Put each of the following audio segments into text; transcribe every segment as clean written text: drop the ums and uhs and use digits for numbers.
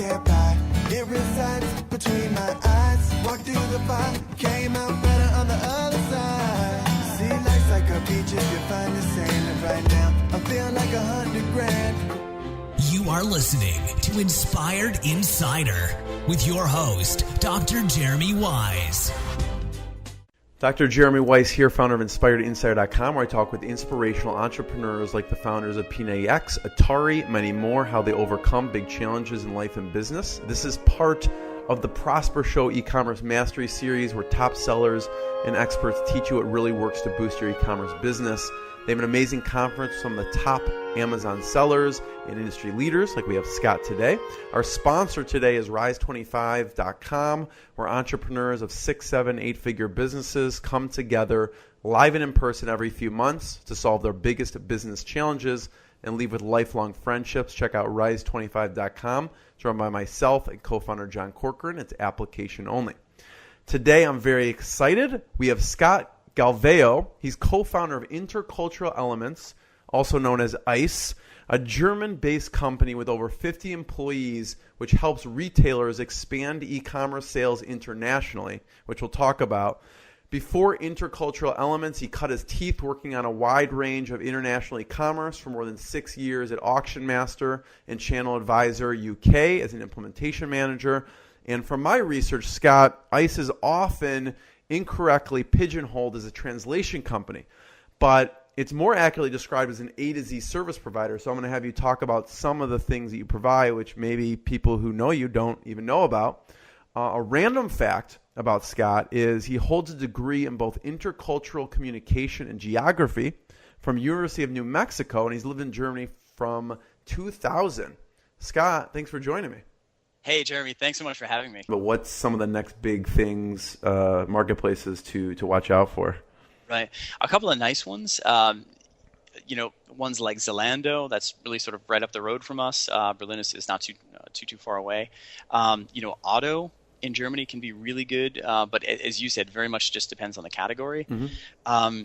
can't buy. It resides between my eyes. Walked through the fire, came out better on the other side. See, life's like a beach if you find the sand. And right now, I'm feeling like $100,000. You are listening to Inspired Insider with your host, Dr. Jeremy Wise. Dr. Jeremy Weiss here, founder of InspiredInsider.com, where I talk with inspirational entrepreneurs like the founders of P90X, Atari, many more, how they overcome big challenges in life and business. This is part of the Prosper Show e-commerce mastery series, where top sellers and experts teach you what really works to boost your e-commerce business. They have an amazing conference with some of the top Amazon sellers and industry leaders, like we have Scott today. Our sponsor today is Rise25.com, where entrepreneurs of 6, 7, 8-figure businesses come together live and in person every few months to solve their biggest business challenges and leave with lifelong friendships. Check out Rise25.com. It's run by myself and co-founder John Corcoran. It's application only. Today, I'm very excited. We have Scott Galvao. He's co-founder of InterCultural Elements, also known as ICE, a German-based company with over 50 employees, which helps retailers expand e-commerce sales internationally, which we'll talk about. Before InterCultural Elements, he cut his teeth working on a wide range of international e-commerce for more than 6 years at AuktionMaster and ChannelAdvisor UK as an implementation manager. And from my research, Scott, ICE is often incorrectly pigeonholed as a translation company, but it's more accurately described as an A to Z service provider. So I'm going to have you talk about some of the things that you provide, which maybe people who know you don't even know about. A random fact about Scott is he holds a degree in both intercultural communication and geography from University of New Mexico, and he's lived in Germany from 2000. Scott, thanks for joining me. Hey, Jeremy, thanks so much for having me. But what's some of the next big things, marketplaces to watch out for? Right. A couple of nice ones. Ones like Zalando, that's really sort of right up the road from us. Berlin is not too far away. Auto in Germany can be really good, but as you said, very much just depends on the category. Mm-hmm.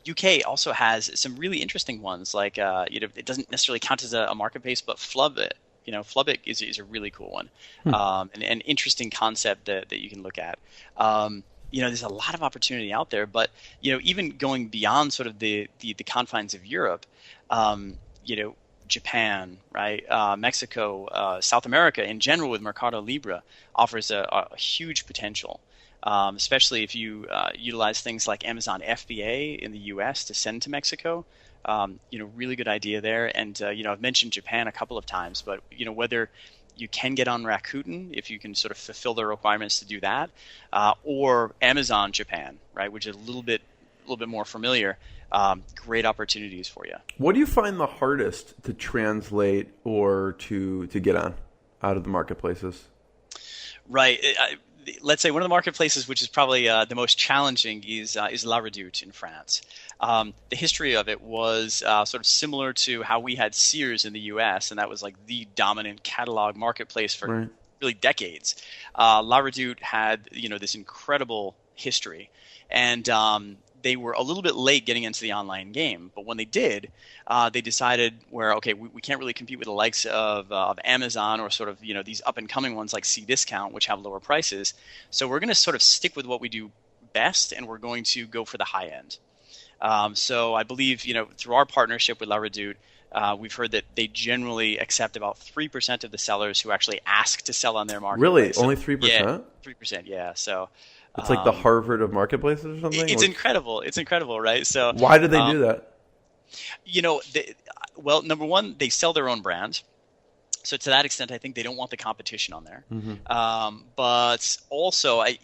UK also has some really interesting ones, like it doesn't necessarily count as a marketplace, but Flubit. Flubit is a really cool one, and an interesting concept that you can look at. There's a lot of opportunity out there, but even going beyond sort of the confines of Europe, Japan, right, Mexico, South America in general with Mercado Libre offers a huge potential, especially if you utilize things like Amazon FBA in the US to send to Mexico. Really good idea there. And, I've mentioned Japan a couple of times, but, whether you can get on Rakuten, if you can sort of fulfill the requirements to do that, or Amazon Japan, right, which is a little bit more familiar, great opportunities for you. What do you find the hardest to translate or to get on out of the marketplaces? Right. Let's say one of the marketplaces which is probably the most challenging is La Redoute in France. The history of it was sort of similar to how we had Sears in the U.S., and that was like the dominant catalog marketplace for really decades. La Redoute had this incredible history, and they were a little bit late getting into the online game. But when they did, they decided we can't really compete with the likes of Amazon or sort of these up and coming ones like Cdiscount, which have lower prices. So we're going to sort of stick with what we do best, and we're going to go for the high end. So I believe through our partnership with La Redoute, we've heard that they generally accept about 3% of the sellers who actually ask to sell on their marketplace. Really? Only 3%? Yeah, 3%, yeah. So it's like the Harvard of marketplaces or something? It's incredible. It's incredible, right? So why do they do that? Number one, they sell their own brand. So to that extent, I think they don't want the competition on there. Mm-hmm. But also, I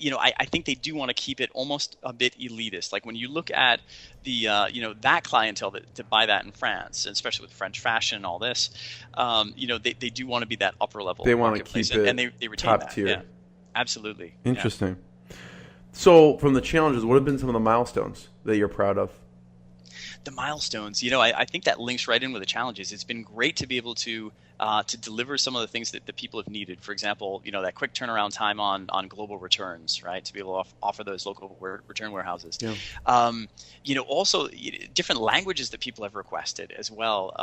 think they do want to keep it almost a bit elitist. Like when you look at the, that clientele to buy that in France, and especially with French fashion and all this, they do want to be that upper level. They want to keep it and they retain top that. tier. Yeah, absolutely. Interesting. Yeah. So from the challenges, what have been some of the milestones that you're proud of? The milestones, I think that links right in with the challenges. It's been great to be able to deliver some of the things that the people have needed. For example, that quick turnaround time on global returns, right? To be able to offer those local return warehouses. Yeah. Also different languages that people have requested as well.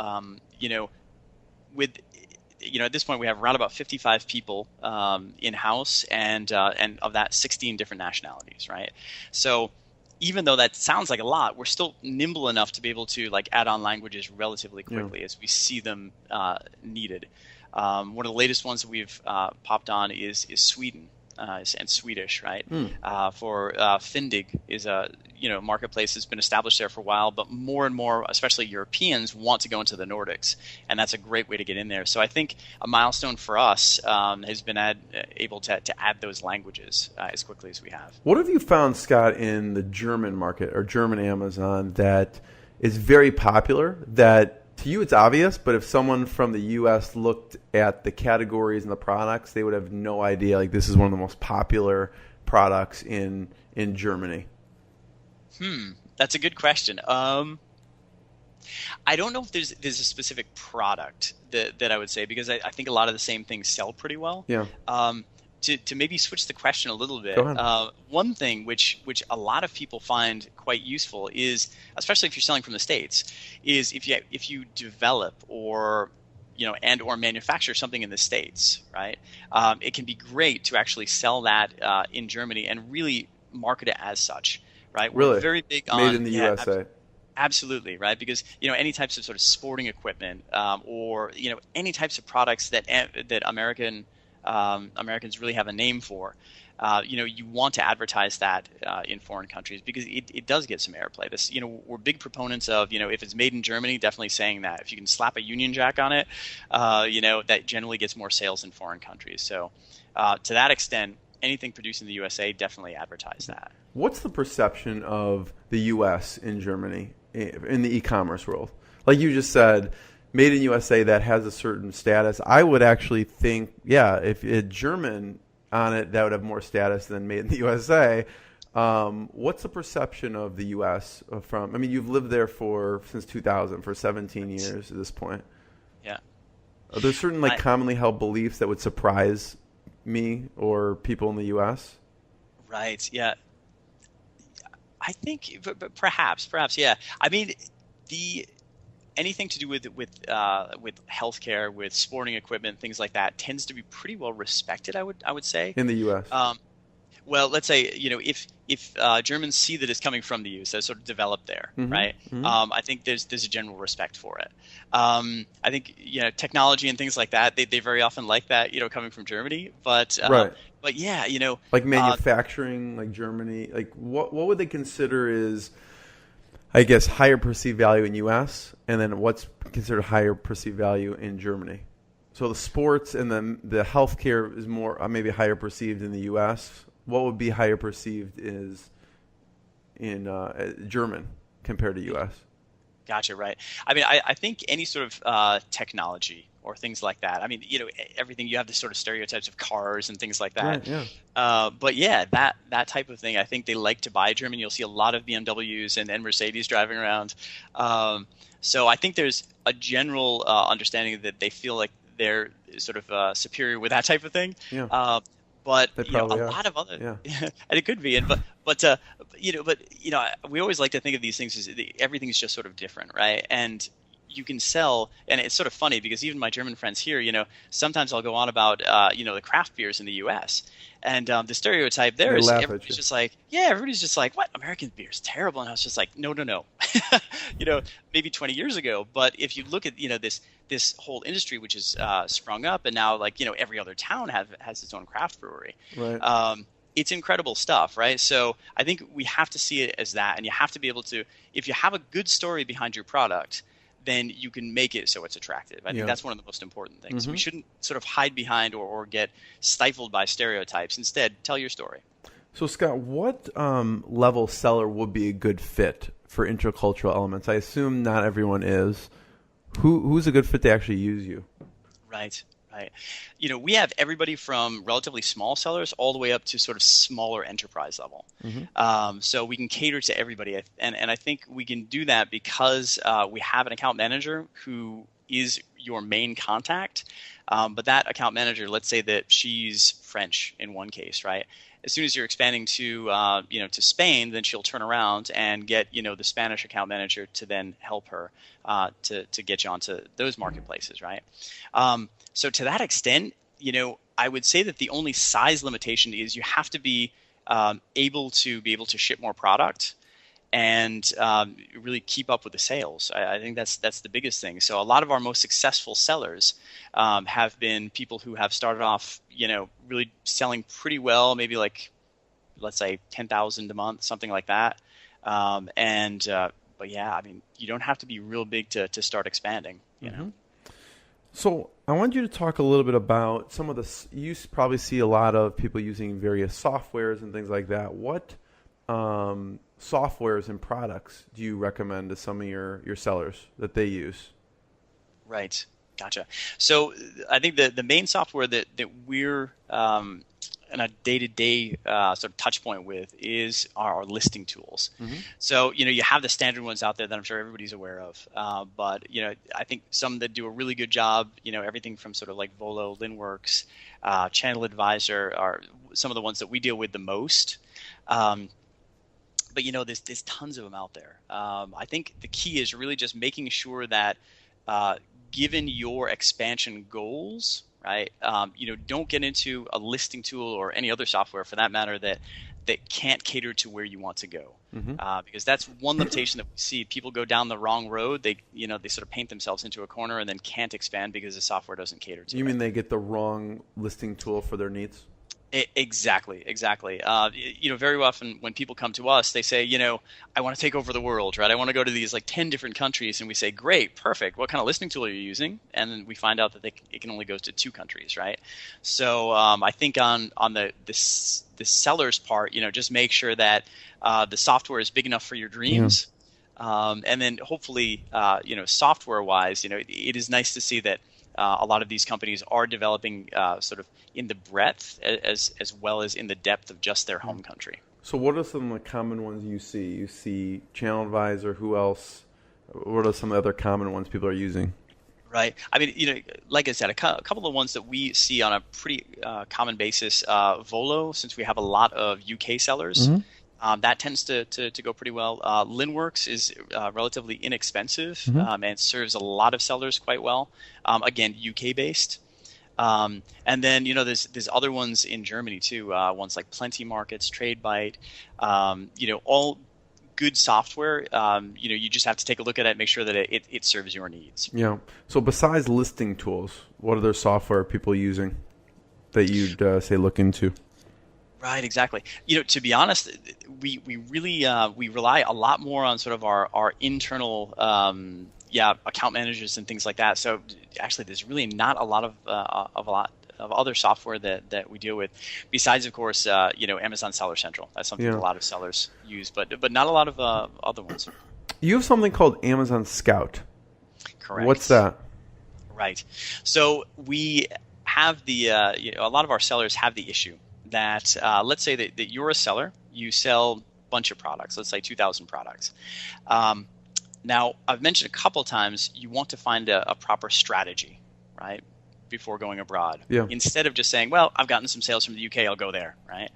With at this point we have around about 55 people in house, and of that 16 different nationalities, right? So even though that sounds like a lot, we're still nimble enough to be able to like add on languages relatively quickly as we see them needed. One of the latest ones that we've popped on is Sweden. And Swedish, right? For Fyndig is a marketplace that's been established there for a while, but more and more, especially Europeans, want to go into the Nordics, and that's a great way to get in there. So I think a milestone for us has been able to add those languages as quickly as we have. What have you found, Scott, in the German market or German Amazon that is very popular that to you it's obvious, but if someone from the U.S. looked at the categories and the products, they would have no idea, like this is one of the most popular products in Germany? That's a good question. I don't know if there's a specific product that I would say, because I think a lot of the same things sell pretty well. Yeah. To maybe switch the question a little bit, Go ahead. one thing which a lot of people find quite useful is, especially if you're selling from the States, is if you develop or or manufacture something in the States, right? It can be great to actually sell that in Germany and really market it as such, right? Really? We're very big on Made in the USA. Absolutely, right? Because any types of sort of sporting equipment or any types of products that Americans really have a name for. You want to advertise that in foreign countries because it does get some airplay. This, we're big proponents of, if it's made in Germany, definitely saying that. If you can slap a Union Jack on it, that generally gets more sales in foreign countries. So to that extent, anything produced in the USA, definitely advertise that. What's the perception of the U.S. in Germany in the e-commerce world? Like you just said, made in USA, that has a certain status. I would actually think, if it German on it, that would have more status than made in the USA. What's the perception of the U.S. from? I mean, you've lived there since 2000 for 17 years at this point. Yeah. Are there certain commonly held beliefs that would surprise me or people in the U.S.? Right. Yeah. I think perhaps, yeah. I mean, anything to do with healthcare, with sporting equipment, things like that, tends to be pretty well respected. I would say in the U.S. Well, let's say if Germans see that it's coming from the U.S., so sort of developed there, right? Mm-hmm. I think there's a general respect for it. I think technology and things like that, they very often like that coming from Germany, but right. But yeah, like manufacturing, like Germany, like what would they consider is, I guess, higher perceived value in U.S. and then what's considered higher perceived value in Germany? So the sports and then the healthcare is more maybe higher perceived in the U.S. What would be higher perceived is in German compared to U.S.? Gotcha, right. I mean, I think any sort of technology or things like that. I mean, everything, you have this sort of stereotypes of cars and things like that. Right, yeah. But yeah, that type of thing, I think they like to buy German. You'll see a lot of BMWs and Mercedes driving around. So I think there's a general understanding that they feel like they're sort of superior with that type of thing. Yeah. But lot of other, yeah. And it could be, and but we always like to think of these things as everything's just sort of different, right? And you can sell, and it's sort of funny because even my German friends here, sometimes I'll go on about the craft beers in the U.S. and the stereotype there is everybody's just like, everybody's just like, what, American beer is terrible, and I was just like, no, maybe 20 years ago, but if you look at this whole industry which is sprung up, and now every other town has its own craft brewery. Right. It's incredible stuff, right? So I think we have to see it as that, and you have to be able to, if you have a good story behind your product, then you can make it so it's attractive. I think that's one of the most important things. Mm-hmm. We shouldn't sort of hide behind or get stifled by stereotypes. Instead, tell your story. So, Scott, what level seller would be a good fit for InterCultural Elements? I assume not everyone is. Who's a good fit to actually use you? Right. We have everybody from relatively small sellers all the way up to sort of smaller enterprise level. Mm-hmm. So we can cater to everybody. And I think we can do that because we have an account manager who is your main contact. But that account manager, let's say that she's French in one case, right? as soon as you're expanding to to Spain, then she'll turn around and get the Spanish account manager to then help her to get you onto those marketplaces, right? So to that extent, I would say that the only size limitation is you have to be able to ship more product and really keep up with the sales. I think that's the biggest thing. So a lot of our most successful sellers have been people who have started off, really selling pretty well, maybe like, let's say 10,000 a month, something like that. But yeah, I mean, you don't have to be real big to start expanding, you know. So I want you to talk a little bit about some of the, you probably see a lot of people using various softwares and things like that. What softwares and products do you recommend to some of your sellers that they use? Right. Gotcha. So I think the main software that we're in a day-to-day sort of touch point with is our listing tools. So, you have the standard ones out there that I'm sure everybody's aware of. But, I think some that do a really good job, everything from sort of like Volo, Linworks, ChannelAdvisor are some of the ones that we deal with the most. But, there's tons of them out there. I think the key is really just making sure that given your expansion goals, right, don't get into a listing tool or any other software for that matter that can't cater to where you want to go. Because that's one limitation that we see. People go down the wrong road. They sort of paint themselves into a corner and then can't expand because the software doesn't cater to it. You mean they get the wrong listing tool for their needs? Exactly. Very often when people come to us, they say, I want to take over the world, right? I want to go to these like 10 different countries. And we say, great, perfect. What kind of listing tool are you using? And then we find out that it can only go to 2 countries, right? So I think on the seller's part, just make sure that the software is big enough for your dreams. And then hopefully, software-wise, it is nice to see that a lot of these companies are developing sort of in the breadth as well as in the depth of just their home country. So what are some of the common ones you see? You see ChannelAdvisor, who else? What are some of the other common ones people are using? Right. I mean, like I said, a couple of ones that we see on a pretty common basis, Volo, since we have a lot of UK sellers, that tends to go pretty well. Linworks is relatively inexpensive and serves a lot of sellers quite well. Again, UK-based. And then, there's other ones in Germany too, ones like Plenty Markets, TradeByte, all good software. You just have to take a look at it and make sure that it serves your needs. Yeah. So besides listing tools, what other software are people using that you'd say look into? Right, exactly. To be honest, we really we rely a lot more on sort of our internal account managers and things like that. So actually, there's really not a lot of other software that we deal with, besides of course Amazon Seller Central. That's something a lot of sellers use, but not a lot of other ones. You have something called Amazon Scout. Correct. What's that? Right. So we have a lot of our sellers have the issue that let's say that you're a seller, you sell a bunch of products, let's say 2,000 products. Now, I've mentioned a couple times you want to find a proper strategy, right, before going abroad. Yeah. Instead of just saying, well, I've gotten some sales from the UK, I'll go there, right?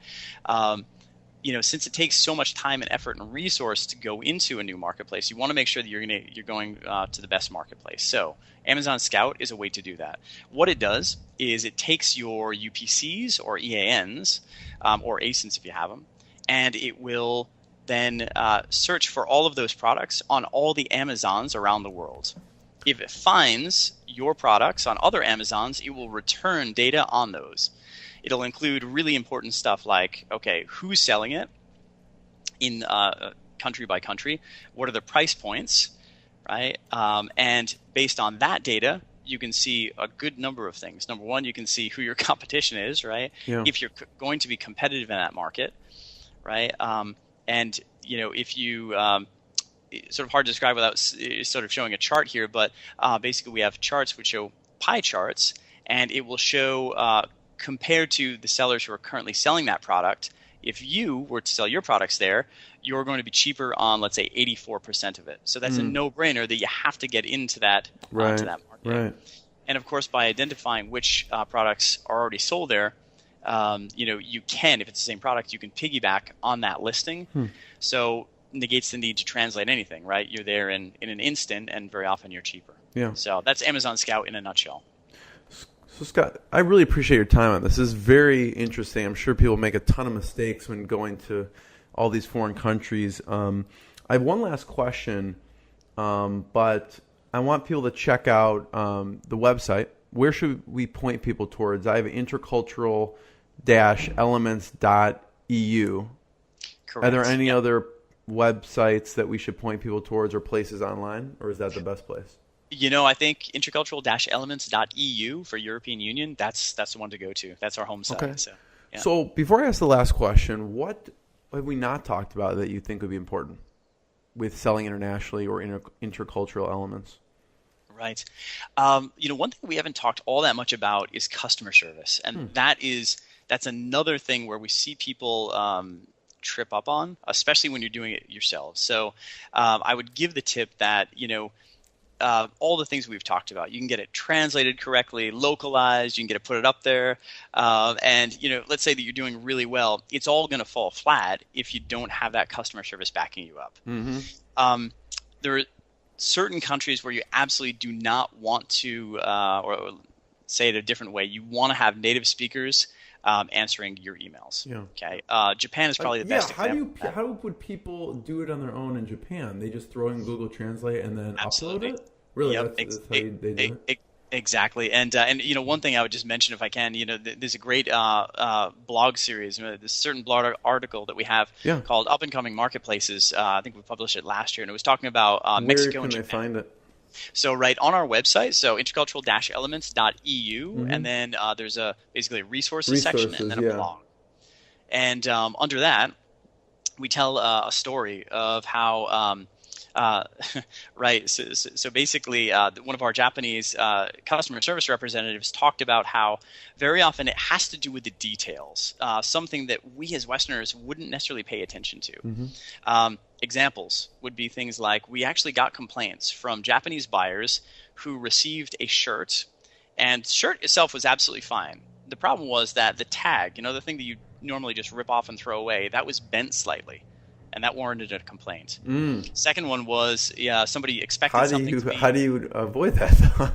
Since it takes so much time and effort and resource to go into a new marketplace, you want to make sure that you're going to the best marketplace. So Amazon Scout is a way to do that. What it does is it takes your UPCs or EANs or ASINs if you have them, and it will then search for all of those products on all the Amazons around the world. If it finds your products on other Amazons, it will return data on those. It'll include really important stuff like, okay, who's selling it in country by country? What are the price points, right? And based on that data, you can see a good number of things. Number one, you can see who your competition is, right? Yeah. If you're going to be competitive in that market, right? And, if you it's sort of hard to describe without sort of showing a chart here, but basically we have charts which show pie charts, and it will show compared to the sellers who are currently selling that product, if you were to sell your products there, you're going to be cheaper on, let's say, 84% of it. So that's a no-brainer that you have to get into that market. Right. And of course, by identifying which products are already sold there, you can, if it's the same product, you can piggyback on that listing. So negates the need to translate anything, right? You're there in an instant, and very often you're cheaper. Yeah. So that's Amazon Scout in a nutshell. So Scott, I really appreciate your time on this. This is very interesting. I'm sure people make a ton of mistakes when going to all these foreign countries. I have one last question, but I want people to check out the website. Where should we point people towards? I have intercultural-elements.eu. Correct. Are there any other websites that we should point people towards or places online, or is that the best place? I think intercultural-elements.eu for European Union, that's the one to go to. That's our home site. Okay. So, yeah. So before I ask the last question, what have we not talked about that you think would be important with selling internationally or intercultural elements? Right. One thing we haven't talked all that much about is customer service. And that's another thing where we see people trip up on, especially when you're doing it yourselves. So I would give the tip that, all the things we've talked about, you can get it translated correctly, localized, you can get it, put it up there. And let's say that you're doing really well. It's all going to fall flat if you don't have that customer service backing you up. There are certain countries where you absolutely do not want to, or say it a different way, you want to have native speakers answering your emails. Yeah. Okay. Japan is probably the best example. How would people do it on their own in Japan? They just throw in Google Translate and then upload it? Really? Yep. That's how they do it? Exactly. And one thing I would just mention if I can, there's a great blog series, this certain blog article that we have called Up and Coming Marketplaces. I think we published it last year, and it was talking about Mexico and Japan. Where can I find it? So right on our website, so intercultural-elements.eu, and then there's basically a resources section and then a blog. And under that, we tell a story of how right. So basically, one of our Japanese customer service representatives talked about how very often it has to do with the details, something that we as Westerners wouldn't necessarily pay attention to. Examples would be things like we actually got complaints from Japanese buyers who received a shirt, and the shirt itself was absolutely fine. The problem was that the tag, the thing that you normally just rip off and throw away, that was bent slightly. And that warranted a complaint. Second one was somebody expected something to be... How do you avoid that?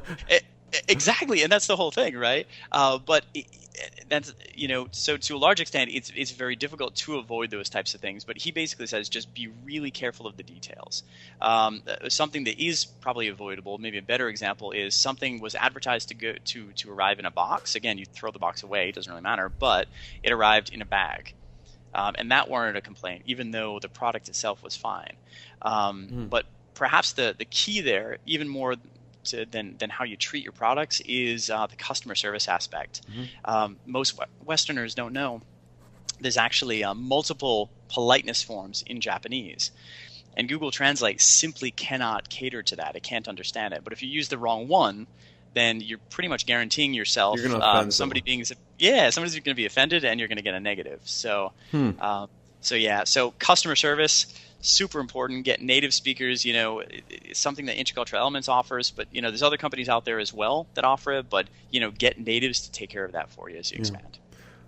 Exactly, and that's the whole thing, right? But that's so to a large extent, it's very difficult to avoid those types of things. But he basically says just be really careful of the details. Something that is probably avoidable, maybe a better example, is something was advertised to arrive in a box. Again, you throw the box away; it doesn't really matter. But it arrived in a bag. And that warranted a complaint, even though the product itself was fine. But perhaps the key there, even more than how you treat your products, is the customer service aspect. Most Westerners don't know there's actually multiple politeness forms in Japanese. And Google Translate simply cannot cater to that. It can't understand it. But if you use the wrong one, then you're pretty much guaranteeing yourself somebody's going to be offended, and you're going to get a negative. So, so customer service, super important. Get native speakers. It's something that InterCultural Elements offers, but there's other companies out there as well that offer it. But get natives to take care of that for you as you expand.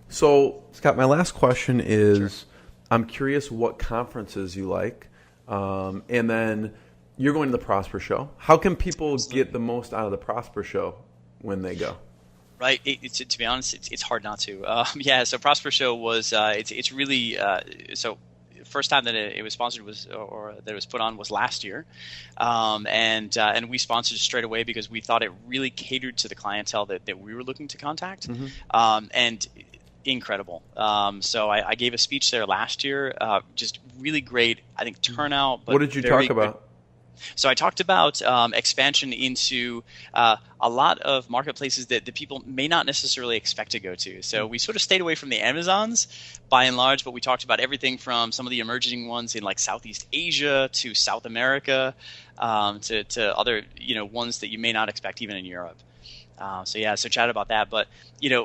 So, Scott, my last question is, I'm curious what conferences you like, and then. You're going to the Prosper Show. How can people get the most out of the Prosper Show when they go? Right. To be honest, it's hard not to. So Prosper Show was it's really so. First time that it was sponsored or that it was put on was last year, and we sponsored it straight away because we thought it really catered to the clientele that we were looking to contact, and incredible. So I gave a speech there last year, just really great. I think turnout. But what did you talk about? So I talked about expansion into a lot of marketplaces that the people may not necessarily expect to go to. So we sort of stayed away from the Amazons by and large, but we talked about everything from some of the emerging ones in like Southeast Asia to South America, to other ones that you may not expect even in Europe. So chat about that. But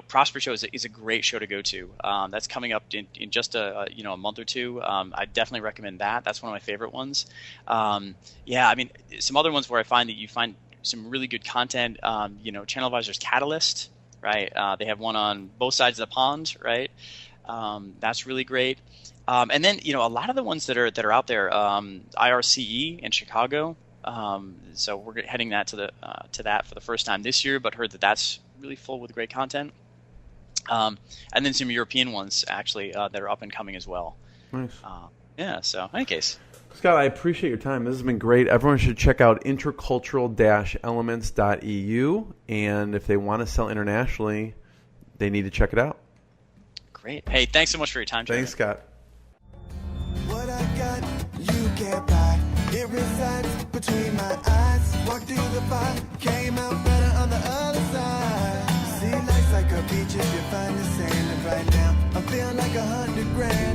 Prosper Show is a great show to go to. That's coming up in just a month or two. I definitely recommend that. That's one of my favorite ones. Some other ones where I find that you find some really good content. ChannelAdvisor's Catalyst, right? They have one on both sides of the pond, right? That's really great. And then, a lot of the ones that are out there, IRCE in Chicago. So we're heading that to that for the first time this year, but heard that that's really full with great content. And then some European ones actually that are up and coming as well. Nice. So in any case. Scott, I appreciate your time. This has been great. Everyone should check out intercultural-elements.eu, and if they want to sell internationally, they need to check it out. Great. Hey, thanks so much for your time, Jeremy. Thanks, Scott. What I got, you can't buy. It resides between my eyes. Walked through the fire, came out better on the other side. See, life's like a beach if you find the sand. And right now, I'm feeling like 100 grand.